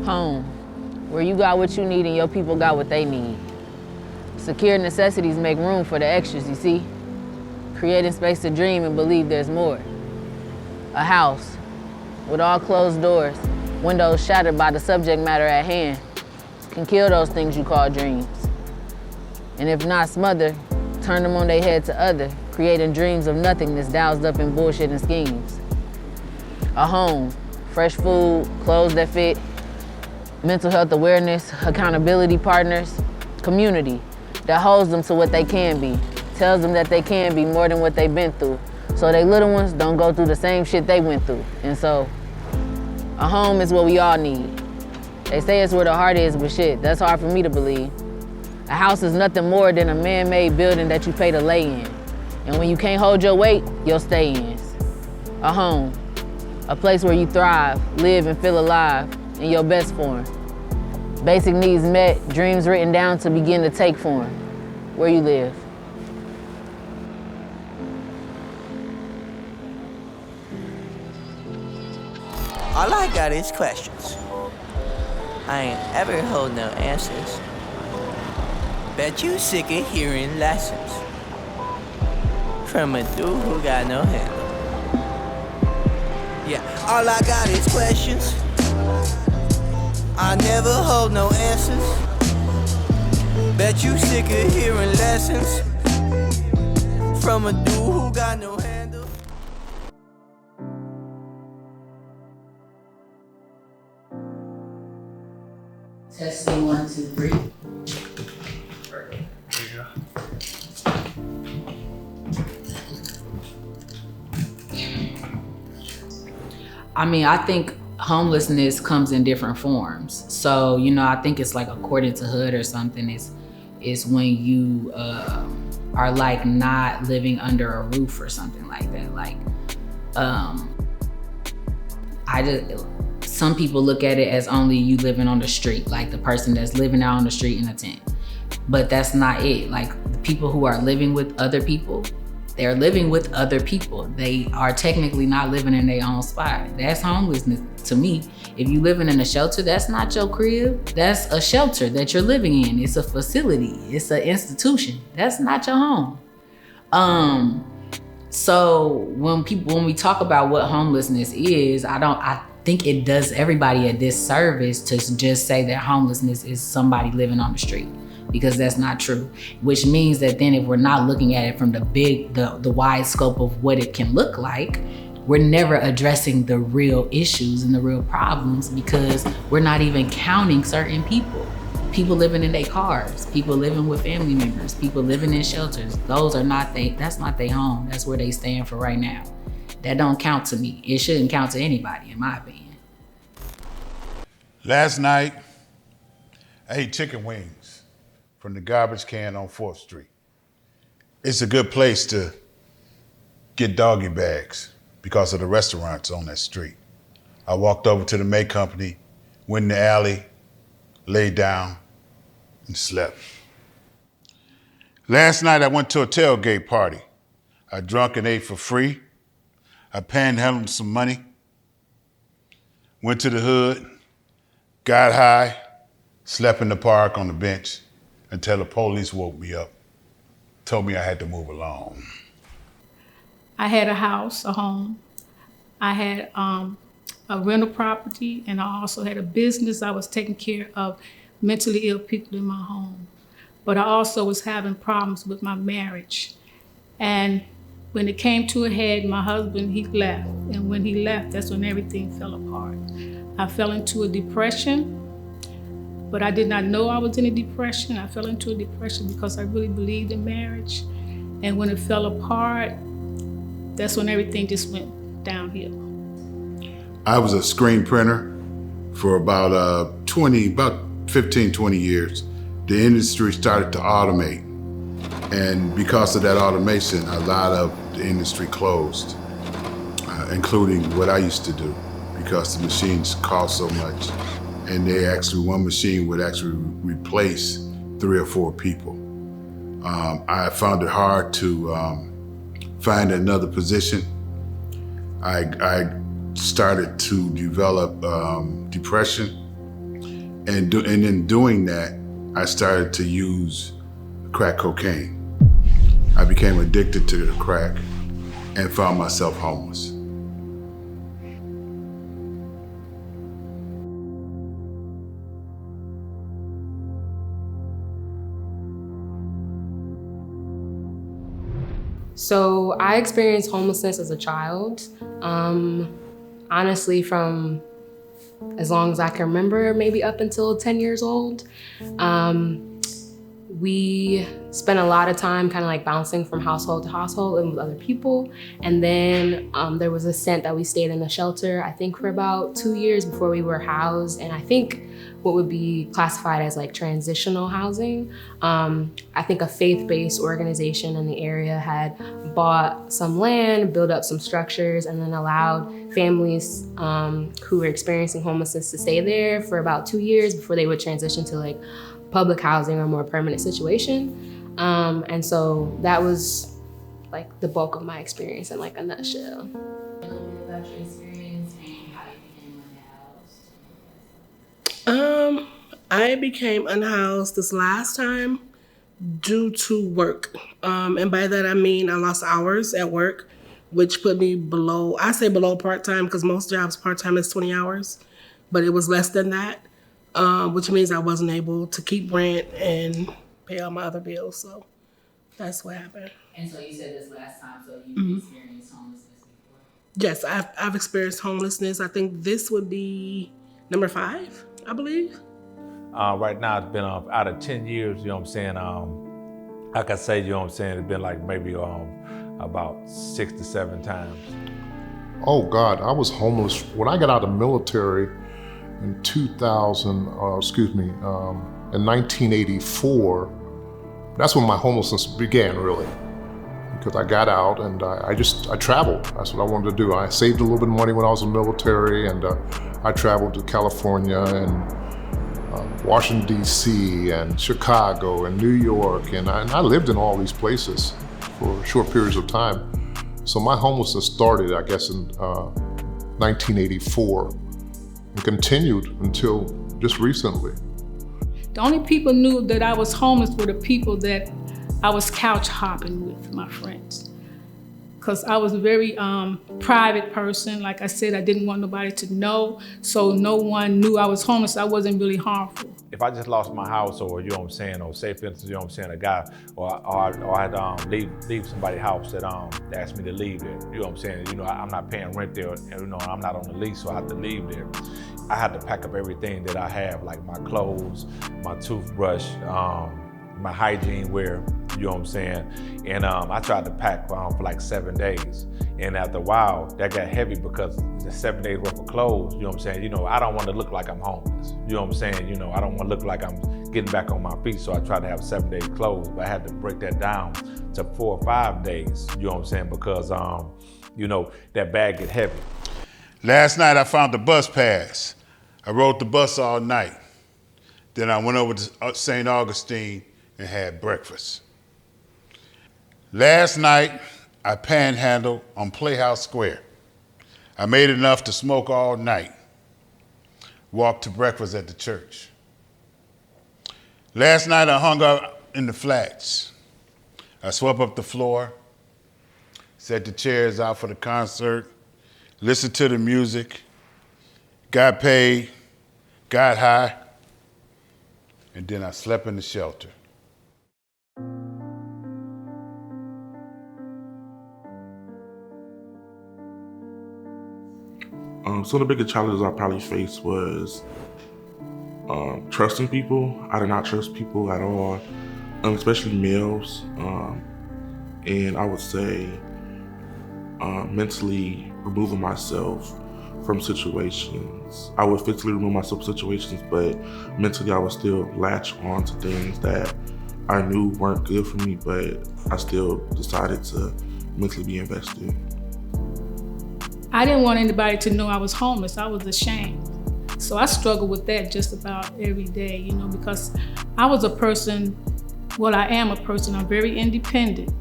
Home, where you got what you need and your people got what they need. Secure necessities make room for the extras, you see? Creating space to dream and believe there's more. A house, with all closed doors, windows shattered by the subject matter at hand, can kill those things you call dreams. And if not smother, turn them on their head to other, creating dreams of nothingness doused up in bullshit and schemes. A home, fresh food, clothes that fit, mental health awareness, accountability partners, community that holds them to what they can be, tells them that they can be more than what they've been through, so they little ones don't go through the same shit they went through. And so, a home is what we all need. They say it's where the heart is, but shit, that's hard for me to believe. A house is nothing more than a man-made building that you pay to lay in. And when you can't hold your weight, you'll stay in. A home, a place where you thrive, live and feel alive in your best form. Basic needs met, dreams written down to begin to take form. Where you live. All I got is questions. I ain't ever hold no answers. Bet you sick of hearing lessons from a dude who got no handle. Yeah, all I got is questions. I never hold no answers. Bet you sick of hearing lessons from a dude who got no handle. Testing 1, 2, 3. I mean, I think homelessness comes in different forms. So, I think it's like according to hood or something, is when you are like not living under a roof or something like that. Like, some people look at it as only you living on the street, like the person that's living out on the street in a tent. But that's not it. Like the people who are living with other people, they're living with other people. They are technically not living in their own spot. That's homelessness to me. If you living in a shelter, that's not your crib. That's a shelter that you're living in. It's a facility. It's an institution. That's not your home. So when we talk about what homelessness is, I think it does everybody a disservice to just say that homelessness is somebody living on the street, because that's not true. Which means that then if we're not looking at it from the wide scope of what it can look like, we're never addressing the real issues and the real problems, because we're not even counting certain people. People living in their cars, people living with family members, people living in shelters. That's not their home. That's where they staying for right now. That don't count to me. It shouldn't count to anybody, in my opinion. Last night, I ate chicken wings from the garbage can on 4th Street. It's a good place to get doggy bags because of the restaurants on that street. I walked over to the May Company, went in the alley, laid down, and slept. Last night, I went to a tailgate party. I drunk and ate for free. I panhandled some money, went to the hood, got high, slept in the park on the bench until the police woke me up, told me I had to move along. I had a house, a home. I had a rental property, and I also had a business. I was taking care of mentally ill people in my home. But I also was having problems with my marriage. And when it came to a head, my husband, he left. And when he left, that's when everything fell apart. I fell into a depression, but I did not know I was in a depression. I fell into a depression because I really believed in marriage. And when it fell apart, that's when everything just went downhill. I was a screen printer for about 15, 20 years. The industry started to automate. And because of that automation, a lot of the industry closed, including what I used to do, because the machines cost so much. And one machine would actually replace 3 or 4 people. I found it hard to find another position. I started to develop depression. And in doing that, I started to use crack cocaine. I became addicted to the crack and found myself homeless. So I experienced homelessness as a child. Honestly, from as long as I can remember, maybe up until 10 years old. We spent a lot of time kind of like bouncing from household to household and with other people. And then there was a stint that we stayed in the shelter, I think for about 2 years before we were housed. And I think what would be classified as like transitional housing. I think a faith-based organization in the area had bought some land, built up some structures, and then allowed families who were experiencing homelessness to stay there for about 2 years before they would transition to like public housing or more permanent situation. And so that was like the bulk of my experience in like a nutshell. A little bit about your experience and how you became unhoused. I became unhoused this last time due to work. And by that I mean I lost hours at work, which put me below, I say below part-time because most jobs part-time is 20 hours, but it was less than that. Which means I wasn't able to keep rent and pay all my other bills. So that's what happened. And so you said this last time, so you experienced homelessness before? Yes, I've experienced homelessness. I think this would be number 5, I believe. Right now it's been out of 10 years, you know what I'm saying? I could say, you know what I'm saying, it's been like maybe about 6 to 7 times. Oh God, I was homeless when I got out of the military in 1984. That's when my homelessness began, really. Because I got out and I traveled. That's what I wanted to do. I saved a little bit of money when I was in the military, and I traveled to California and Washington, D.C. and Chicago and New York. And I lived in all these places for short periods of time. So my homelessness started, I guess, in 1984. And continued until just recently. The only people knew that I was homeless were the people that I was couch hopping with, my friends. Because I was a very private person. Like I said, I didn't want nobody to know, so no one knew I was homeless. I wasn't really harmful. If I just lost my house, or you know what I'm saying, or say for instance, you know what I'm saying, a guy, or I had leave somebody's house that asked me to leave there. You know what I'm saying? You know, I'm not paying rent there, and you know, I'm not on the lease, so I have to leave there. I had to pack up everything that I have, like my clothes, my toothbrush, my hygiene wear, you know what I'm saying? And I tried to pack for like 7 days. And after a while, that got heavy because the 7 days worth of clothes, you know what I'm saying? You know, I don't want to look like I'm homeless. You know what I'm saying? You know, I don't want to look like I'm getting back on my feet, so I tried to have 7 days clothes, but I had to break that down to 4 or 5 days, you know what I'm saying? Because, you know, that bag get heavy. Last night I found the bus pass. I rode the bus all night. Then I went over to St. Augustine and had breakfast. Last night, I panhandled on Playhouse Square. I made enough to smoke all night. Walked to breakfast at the church. Last night, I hung out in the flats. I swept up the floor, set the chairs out for the concert, listened to the music, got paid, got high, and then I slept in the shelter. Some of the biggest challenges I probably faced was trusting people. I did not trust people at all, especially males. And I would say mentally removing myself from situations. I would physically remove myself from situations, but mentally I would still latch on to things that I knew weren't good for me, but I still decided to mentally be invested. I didn't want anybody to know I was homeless. I was ashamed. So I struggled with that just about every day, you know, because I was a person, well, I am a person, I'm very independent.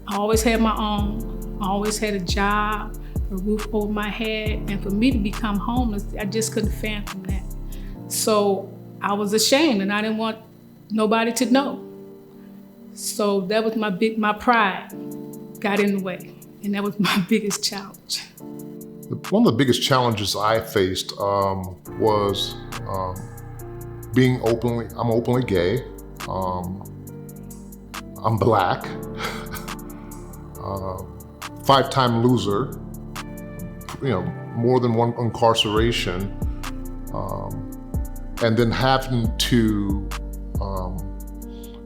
I always had my own, I always had a job, a roof over my head, and for me to become homeless, I just couldn't fathom that. So I was ashamed and I didn't want nobody to know. So that was my pride got in the way. And that was my biggest challenge. One of the biggest challenges I faced was being I'm openly gay. I'm Black, 5-time loser, more than one incarceration, and then having to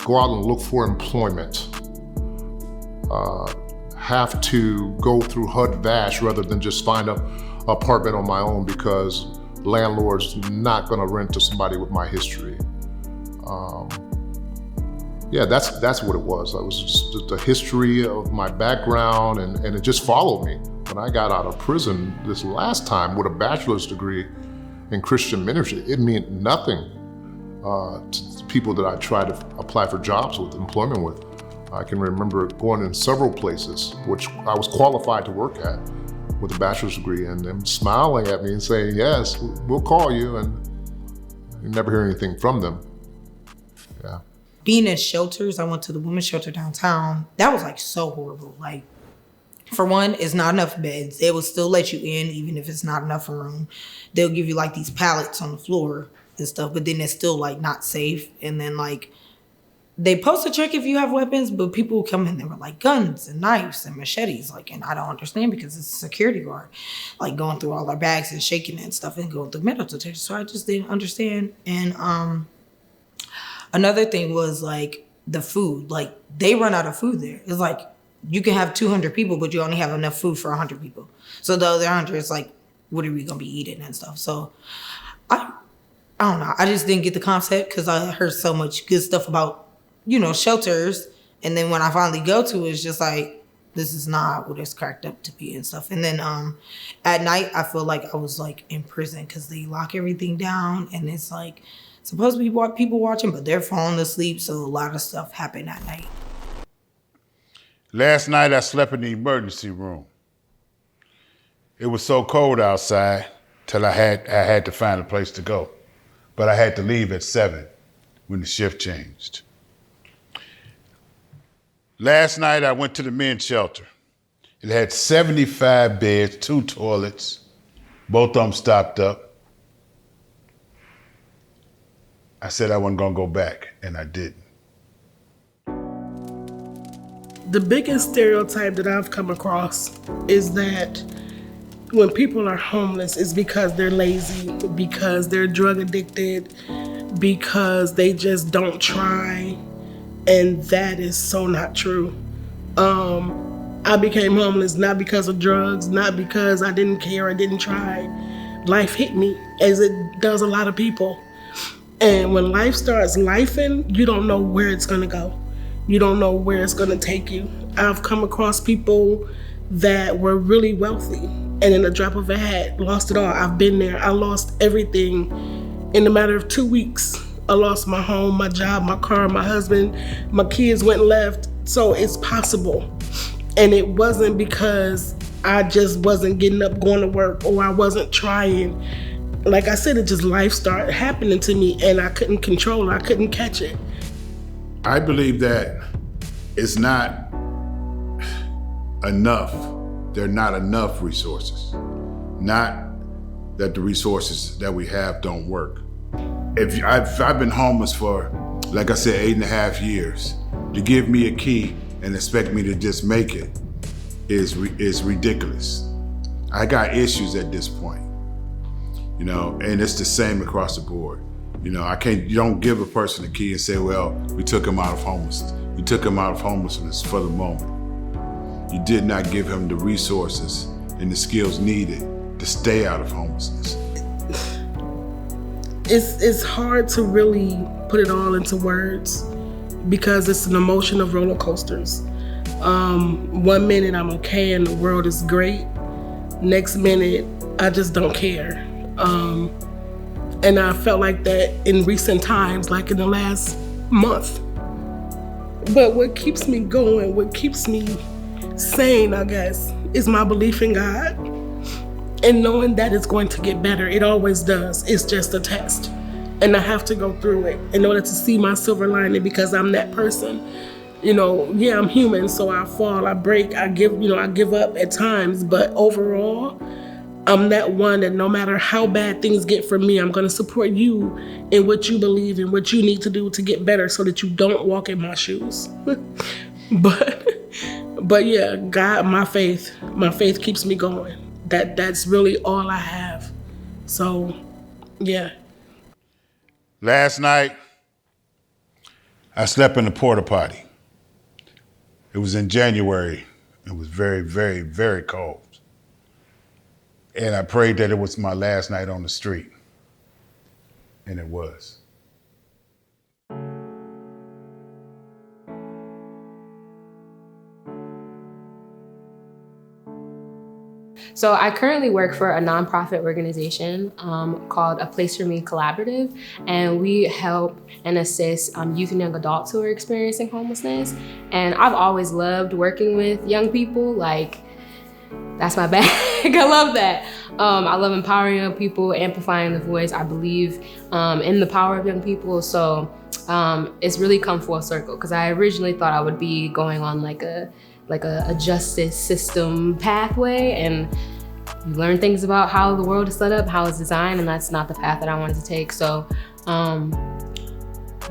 go out and look for employment, have to go through HUD-VASH rather than just find an apartment on my own because landlord's not gonna rent to somebody with my history. That's what it was. It was just the history of my background and it just followed me. When I got out of prison this last time with a bachelor's degree in Christian ministry, it meant nothing to people that I tried to apply for jobs with, employment with. I can remember going in several places, which I was qualified to work at with a bachelor's degree, and them smiling at me and saying, yes, we'll call you, and you never hear anything from them. Yeah. Being in shelters, I went to the women's shelter downtown. That was like so horrible. Like, for one, it's not enough beds. They will still let you in even if it's not enough room. They'll give you like these pallets on the floor and stuff, but then it's still like not safe. And then like, they post a check if you have weapons, but people come in there with like guns and knives and machetes. Like, and I don't understand because it's a security guard, like going through all our bags and shaking it and stuff and going through metal detectors. So I just didn't understand. And another thing was like the food. Like they run out of food there. It's like you can have 200 people, but you only have enough food for 100 people. So the other 100 is like, what are we gonna be eating and stuff? So I don't know. I just didn't get the concept because I heard so much good stuff about shelters. And then when I finally go to it, it's just like, this is not what it's cracked up to be and stuff. And then at night, I feel like I was like in prison because they lock everything down. And it's like, supposed to be people watching, but they're falling asleep. So a lot of stuff happened at night. Last night, I slept in the emergency room. It was so cold outside till I had to find a place to go. But I had to leave at 7 when the shift changed. Last night, I went to the men's shelter. It had 75 beds, 2 toilets, both of them stopped up. I said I wasn't gonna go back, and I didn't. The biggest stereotype that I've come across is that when people are homeless, it's because they're lazy, because they're drug addicted, because they just don't try. And that is so not true. I became homeless not because of drugs, not because I didn't care, I didn't try. Life hit me, as it does a lot of people. And when life starts lifing, you don't know where it's gonna go. You don't know where it's gonna take you. I've come across people that were really wealthy and in a drop of a hat, lost it all. I've been there. I lost everything in a matter of 2 weeks. I lost my home, my job, my car, my husband, my kids went left. So it's possible. And it wasn't because I just wasn't getting up, going to work, or I wasn't trying. Like I said, it just life started happening to me and I couldn't control it, I couldn't catch it. I believe that it's not enough. There are not enough resources. Not that the resources that we have don't work. If I've been homeless for, like I said, 8.5 years, to give me a key and expect me to just make it is ridiculous. I got issues at this point, and it's the same across the board. You don't give a person a key and say, well, we took him out of homelessness. You took him out of homelessness for the moment. You did not give him the resources and the skills needed to stay out of homelessness. It's hard to really put it all into words because it's an emotion of roller coasters. 1 minute I'm okay and the world is great. Next minute, I just don't care. And I felt like that in recent times, like in the last month. But what keeps me going, what keeps me sane, I guess, is my belief in God and knowing that it's going to get better. It always does. It's just a test. And I have to go through it in order to see my silver lining, because I'm that person. You know, yeah, I'm human, so I fall, I break, I give up at times, but overall, I'm that one that no matter how bad things get for me, I'm gonna support you in what you believe and what you need to do to get better so that you don't walk in my shoes. But yeah, God, my faith keeps me going. That's really all I have. So, yeah. Last night, I slept in the porta potty. It was in January. It was very, very, very cold. And I prayed that it was my last night on the street. And it was. So I currently work for a nonprofit organization called A Place for Me Collaborative, and we help and assist youth and young adults who are experiencing homelessness. And I've always loved working with young people. Like, that's my bag. I love that. I love empowering young people, amplifying the voice. I believe in the power of young people. So it's really come full circle, because I originally thought I would be going on like a justice system pathway, and you learn things about how the world is set up, how it's designed, and that's not the path that I wanted to take. So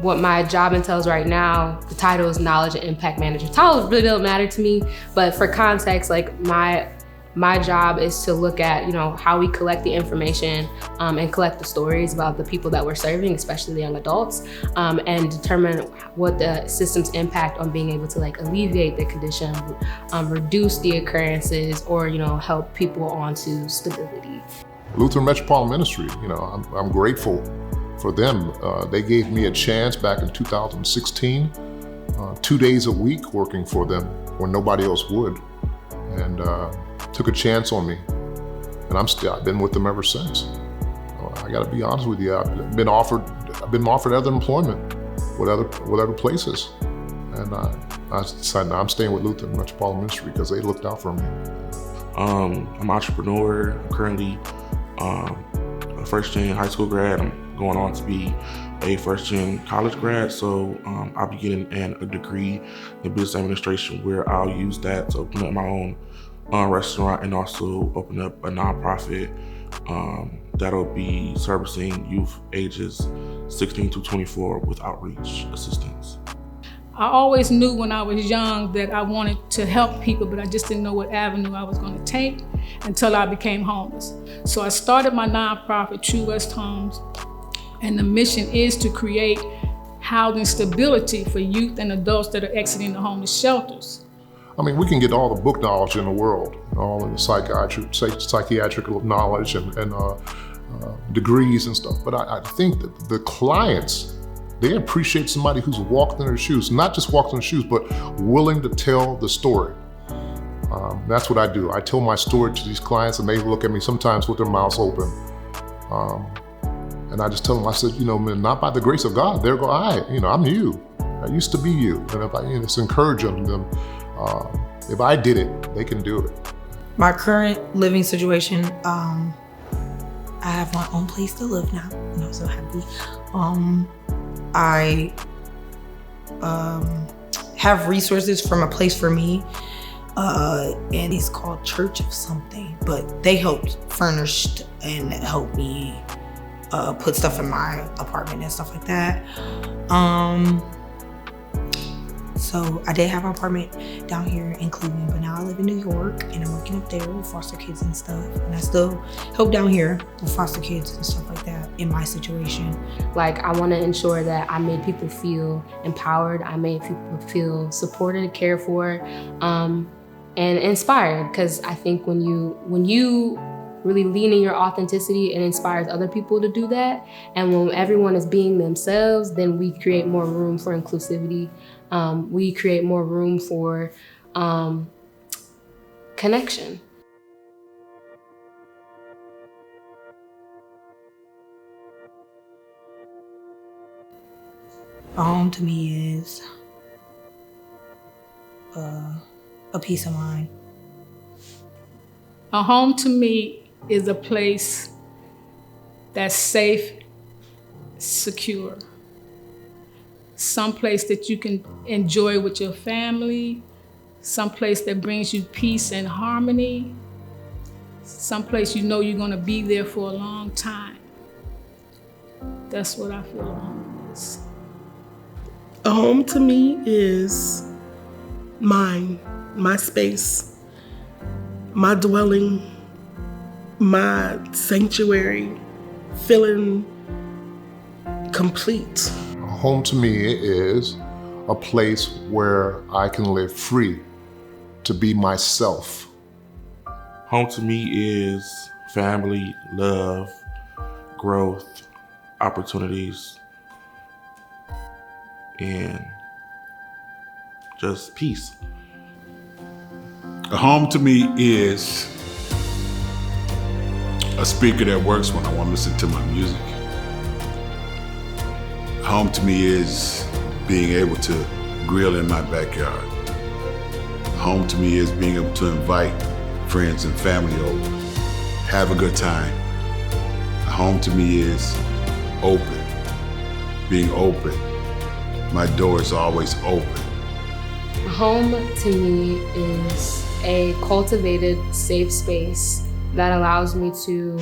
what my job entails right now, the title is Knowledge and Impact Manager. Titles really don't matter to me, but for context, like my job is to look at, how we collect the information and collect the stories about the people that we're serving, especially the young adults, and determine what the system's impact on being able to alleviate the condition, reduce the occurrences, or help people onto stability. Lutheran Metropolitan Ministry, I'm grateful for them. They gave me a chance back in 2016, 2 days a week working for them when nobody else would, and took a chance on me, and I've been with them ever since. I got to be honest with you. I've been offered other employment with other places, and I decided I'm staying with Lutheran Metropolitan Ministry because they looked out for me. I'm an entrepreneur. I'm currently a first-gen high school grad. I'm going on to be a first-gen college grad, so I'll be getting a degree in business administration, where I'll use that to open up my own restaurant and also open up a nonprofit that'll be servicing youth ages 16 to 24 with outreach assistance. I always knew when I was young that I wanted to help people, but I just didn't know what avenue I was going to take until I became homeless. So I started my nonprofit, True West Homes, and the mission is to create housing stability for youth and adults that are exiting the homeless shelters. I mean, we can get all the book knowledge in the world, all of the psychiatric knowledge and degrees and stuff, but I think that the clients, they appreciate somebody who's walked in their shoes, not just walked in their shoes, but willing to tell the story. That's what I do. I tell my story to these clients, and they look at me sometimes with their mouths open. And I just tell them, I said, man, not by the grace of God, there go I. I'm you. I used to be you. And if I it's encouraging them, if I did it, they can do it. My current living situation, I have my own place to live now, and I'm so happy. I have resources from A Place for Me, and it's called Church of something, but they helped furnish and help me put stuff in my apartment and stuff like that. So I did have an apartment down here in Cleveland, but now I live in New York, and I'm working up there with foster kids and stuff. And I still help down here with foster kids and stuff like that in my situation. I want to ensure that I made people feel empowered. I made people feel supported, cared for, and inspired. Because I think when you really lean in your authenticity, it inspires other people to do that. And when everyone is being themselves, then we create more room for inclusivity. We create more room for connection. Home to me is a peace of mind. A home to me is a place that's safe secure. Someplace that you can enjoy with your family, someplace that brings you peace and harmony, someplace you know you're gonna be there for a long time. That's what I feel a home is. A home to me is mine, my space, my dwelling, my sanctuary, feeling complete. Home to me is a place where I can live free to be myself. Home to me is family, love, growth, opportunities, and just peace. A home to me is a speaker that works when I want to listen to my music. Home to me is being able to grill in my backyard. Home to me is being able to invite friends and family over, have a good time. Home to me is open, being open. My door is always open. Home to me is a cultivated, safe space that allows me to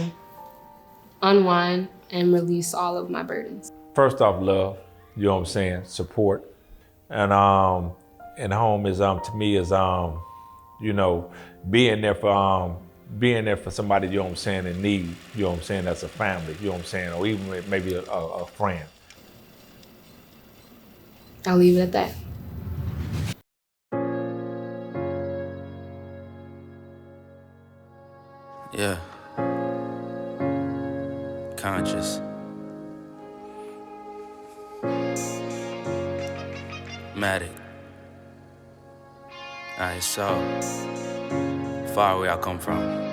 unwind and release all of my burdens. First off, love, you know what I'm saying, support. And home is, to me, is, you know, being there for somebody, you know what I'm saying, in need, you know what I'm saying, that's a family, you know what I'm saying, or even maybe a friend. I'll leave it at that. Yeah. Conscious. Matic. Alright, so far where I come from.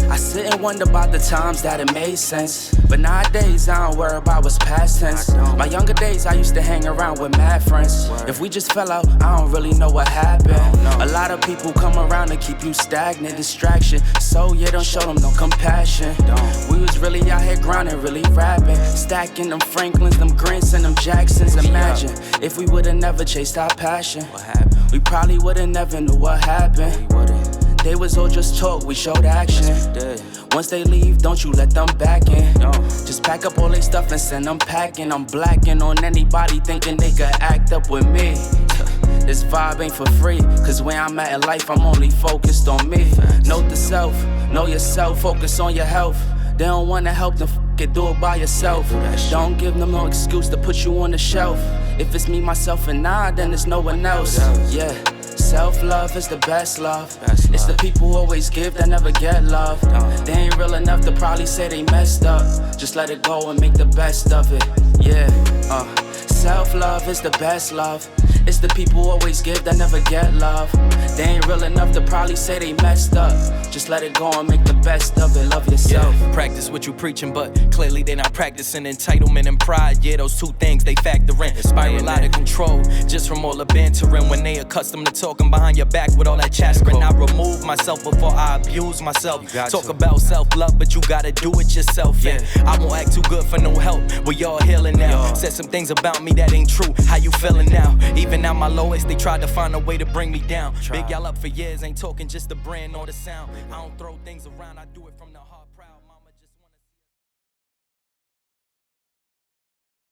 I sit and wonder about the times that it made sense. But nowadays I don't worry about what's past tense. My younger days I used to hang around with mad friends. If we just fell out, I don't really know what happened. A lot of people come around to keep you stagnant, distraction. So yeah, don't show them no compassion. We was really out here grinding, really rapping, stacking them Franklins, them Grants and them Jacksons. Imagine if we would've never chased our passion. We probably would've never knew what happened. They was all just talk, we showed action. Once they leave, don't you let them back in. Just pack up all they stuff and send them packing. I'm blacking on anybody thinking they could act up with me. This vibe ain't for free, cause where I'm at in life, I'm only focused on me. Note the self, know yourself, focus on your health. They don't wanna help them, it, do it by yourself. Don't give them no excuse to put you on the shelf. If it's me, myself, and I, then it's no one else. Yeah. Self-love is the best love. It's the people who always give that never get love. They ain't real enough to probably say they messed up. Just let it go and make the best of it. Yeah, self-love is the best love. It's the people who always give that never get love. They ain't real enough to probably say they messed up. Just let it go and make the best of it. Love yourself. Yeah, practice what you preaching, but clearly they not practicing entitlement and pride. Yeah, those two things they factor in. Spiral out of control just from all the bantering. When they accustomed to talking behind your back with all that chattering. I remove myself before I abuse myself. Talk about self-love, but you gotta do it yourself. Yeah, I won't act too good for no help. We all healing now. Said some things about me that ain't true. How you feeling now? Even at my lowest, they tried to find a way to bring me down. Big y'all up for years, ain't talking just the brand or the sound. I don't throw things around, I do it from the heart, proud.